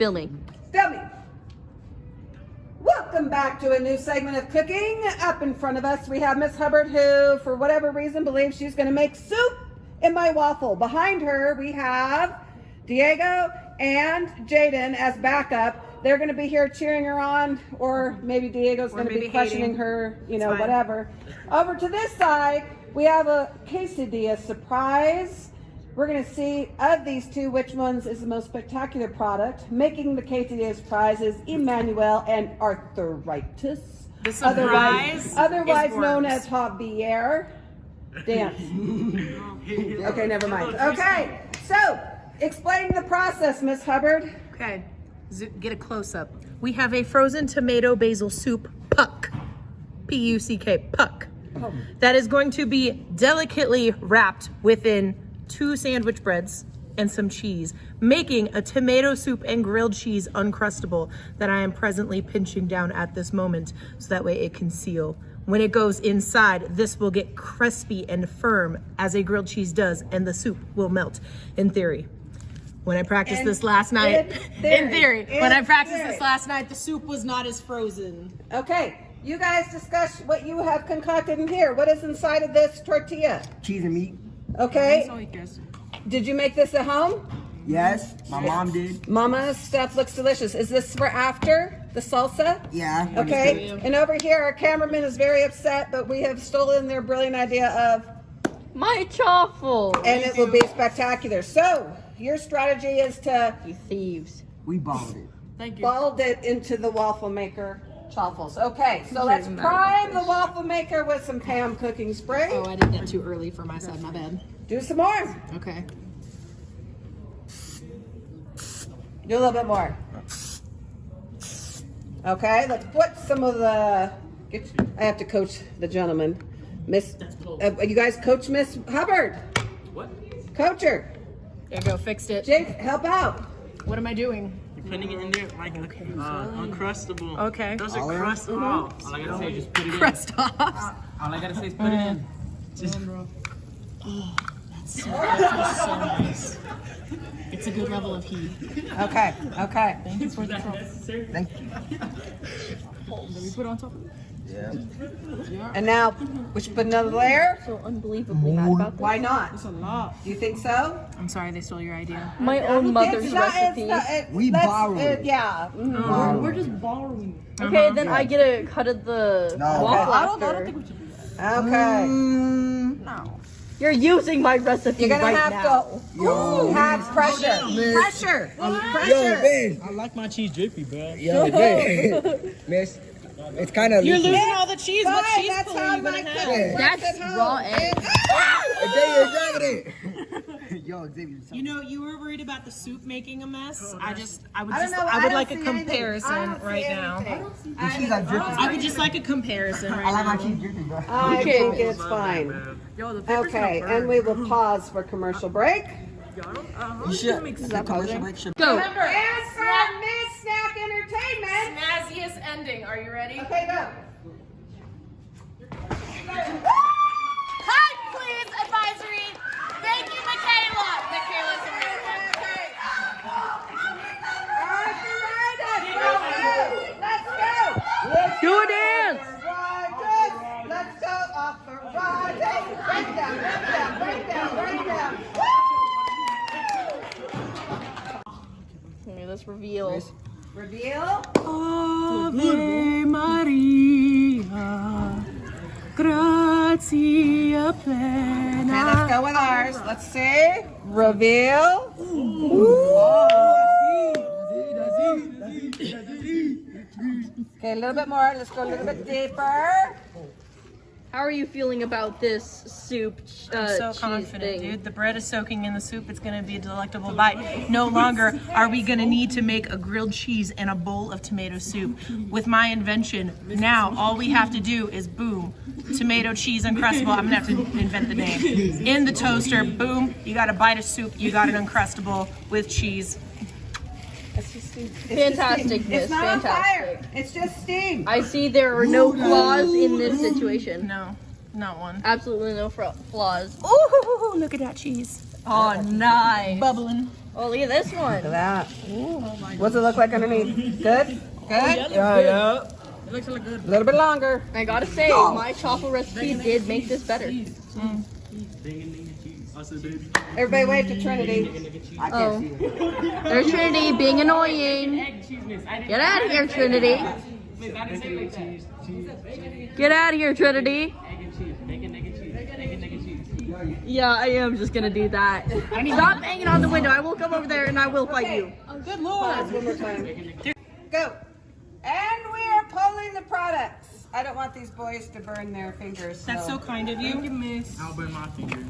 filming. Filming. Welcome back to a new segment of cooking. Up in front of us, we have Miss Hubbard, who, for whatever reason, believes she's going to make soup in my waffle. Behind her, we have Diego and Jaden as backup. They're going to be here cheering her on, or maybe Diego's going to be questioning her, you know, whatever. Over to this side, we have a quesadilla surprise. We're going to see, of these two, which one's is the most spectacular product. Making the quesadilla surprise is Emmanuel and Arthritis. The surprise otherwise is known worms. as Javier. Dance. Okay, never mind. Okay, so explain the process, Miss Hubbard. Okay, get a close up. We have a frozen tomato basil soup puck, P-U-C-K, puck. That is going to be delicately wrapped within 2 sandwich breads and some cheese, making a tomato soup and grilled cheese Uncrustable that I am presently pinching down at this moment so that way it can seal. When it goes inside, this will get crispy and firm as a grilled cheese does, and the soup will melt, in theory. When I practiced this last night, the soup was not as frozen. Okay, you guys discuss what you have concocted in here. What is inside of this tortilla? Cheese and meat. Okay. Did you make this at home? Yes, my mom did. Mama's stuff looks delicious. Is this for after the salsa? Yeah. Okay. And over here, our cameraman is very upset, but we have stolen their brilliant idea of, My chaffle. and it will be spectacular. So your strategy is to You thieves. We balled it. Thank you. balled it into the waffle maker chaffles. Okay, so let's prime the waffle maker with some Pam cooking spray. Oh, I did that too early for my side, my bad. Do some more. Okay. Do a little bit more. Okay, let's put some of the. I have to coach the gentleman, Miss. You guys coach Miss Hubbard. What? Coach her. There you go, fixed it. Jake, help out. What am I doing? You're putting it in there like Uncrustable. Okay. Those are crust off. All I gotta say is just put it in. Crust off. All I gotta say is put it in. Just So nice. It's a good level of heat. Okay, okay. Thank you for the trouble. Thank you. Did we put it on top of it? Yeah. And now we should put another layer. So unbelievably mad about this. Why not? It's a lot. Do you think so? I'm sorry they stole your idea. My own mother's It's not- recipe. We let's- borrowed it. Yeah. Mhm. We're just borrowing. Okay, then I get a cut of the No. waffle I don't after. think we should do that. Okay. No. You're using my recipe You're gonna right have now. Yo. Have pressure. Miss. Pressure. Yo, Pressure. man. I like my cheese drippy, bro. Yo, man. Miss, it's kind of You're leaky. losing all the cheese. What Fine, cheese that's pull how are you my gonna have? cooking works That's at home. raw egg. Xavier, Xavier. Yo, Xavier. You know, you were worried about the soup making a mess. I would I don't know, I would don't like see a anything. I comparison don't see right now. anything. The cheese like dripping. I would just like a comparison I right like my now. cheese dripping, bro. I Okay. think it's fine. Okay, and we will pause for commercial break. You should. The commercial break should. Go. Remember, and from Miss Snack Entertainment. Snazziest ending. Are you ready? Okay, go. Hi, please, advisory. Thank you, Michaela. Michaela's a real one. Let's go. Do a dance. Let's go off the ride. Break down, break down, break down, break down. Okay, let's reveal. Reveal. Ave Maria, gratia plena. Okay, let's go with ours. Let's see. Reveal. Okay, a little bit more. Let's go a little bit deeper. How are you feeling about this soup So cheese confident, thing? dude. The bread is soaking in the soup. It's gonna be a delectable bite. No longer are we gonna need to make a grilled cheese and a bowl of tomato soup. With my invention, now all we have to do is boom, tomato cheese Uncrustable. I'm gonna have to invent the name. In the toaster, boom. You got a bite of soup. You got an Uncrustable with cheese. Fantastic, Miss. It's not on fire. Fantastic. It's just steam. I see there are no flaws in this situation. No, not one. Absolutely no flaws. Ooh, look at that cheese. Oh, nice. Bubbling. Oh, look at this one. Look at that. What's it look like underneath? Good? Good? Yeah. A little bit longer. I gotta say, my chocolate recipe did make this better. Everybody wave to Trinity. Oh. There's Trinity being annoying. Get out of here, Trinity. Get out of here, Trinity. Yeah, I am just gonna do that. Stop banging on the window. I will come over there and I will fight you. Good Lord. One more time. Go. And we are pulling the products. I don't want these boys to burn their fingers. That's so kind of you. I'll burn my fingers.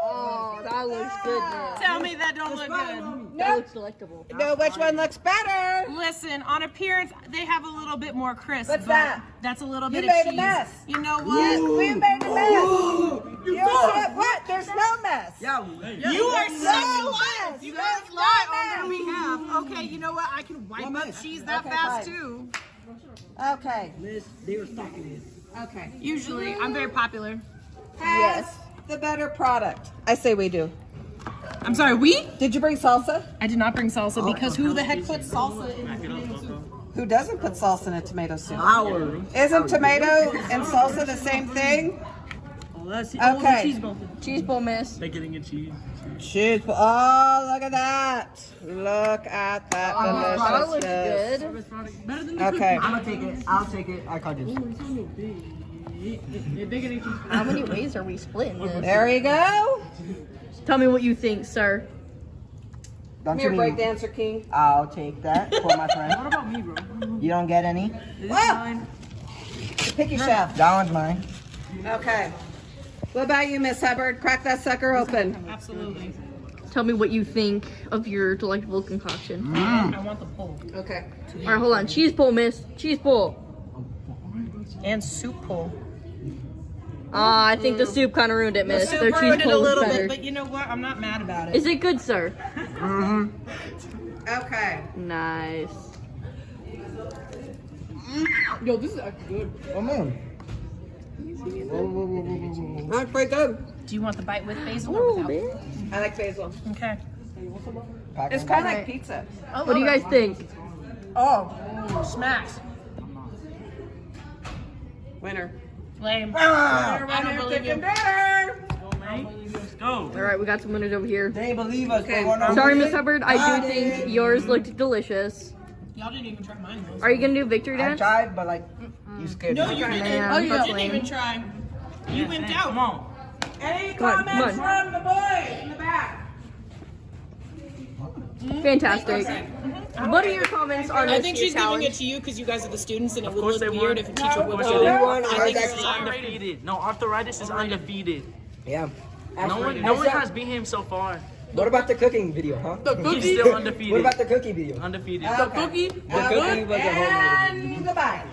Oh, that looks good, man. Tell me that don't look good. That looks delectable. Know which one looks better. Listen, on appearance, they have a little bit more crisp. What's but that? That's a little You bit made of a cheese. mess. You know what? We made a mess. You said what? There's no mess. Yeah. You are No so mess. You guys lie on their behalf. Okay, you know what? I can wipe up cheese that Okay, fast fine. too. Okay. Miss, they were stocking Okay. Usually, I'm very popular. Has the better product. I say we do. I'm sorry, we? Did you bring salsa? I did not bring salsa because who the heck puts salsa in tomato soup? Who doesn't put salsa in a tomato soup? Our. Isn't tomato and salsa the same thing? Okay. Cheese bowl, miss. Bacon and cheese. Cheese. Oh, look at that. Look at that That looks deliciousness. good. Okay. I'm gonna take it. I'll take it. I can't do it. How many ways are we splitting this? There you go. Tell me what you think, sir. Don't Come you here, mean? breakdancer king. I'll take that for my friend. What about me, bro? You don't get any? Whoa. The picky chef. That one's mine. Okay. What about you, Miss Hubbard? Crack that sucker open. Absolutely. Tell me what you think of your delectable concoction. I want the pull. Okay. All right, hold on. Cheese bowl, miss. Cheese bowl. And soup pull. I think the soup kind of ruined it, miss. Soup Their cheese ruined it a bowl was little better. bit, but you know what? I'm not mad about it. Is it good, sir? Okay. Nice. Oh, man. That's pretty good. Do you want the bite with basil or Ooh, without? man. I like basil. Okay. It's kind of like pizza. What do you guys think? Oh, smacks. Winner. Lame. I don't believe you. Dinner. Let's go. All right, we got some winners over here. They believe us. Okay. Sorry, Miss Hubbard. I do think yours looked delicious. Y'all didn't even try mine. Are you gonna do victory I dance? tried, but like, you scared No, me. you didn't. Yeah, Oh, you that's didn't lame. even try. You went out. Come on. Any Come on, come comments on. from the boys in the back? Fantastic. What are your comments on I this think year's she's giving challenge? it to you because you guys are the students, and it Of would course look they weird won. if a teacher Of would course have. they won. I Ours think actually this is He's undefeated. No, arthritis is undefeated. Yeah. No one has beat him so far. What about the cooking video, huh? He's still undefeated. What about the cookie video? Undefeated. Okay. The cookie was a whole nother video. And goodbye.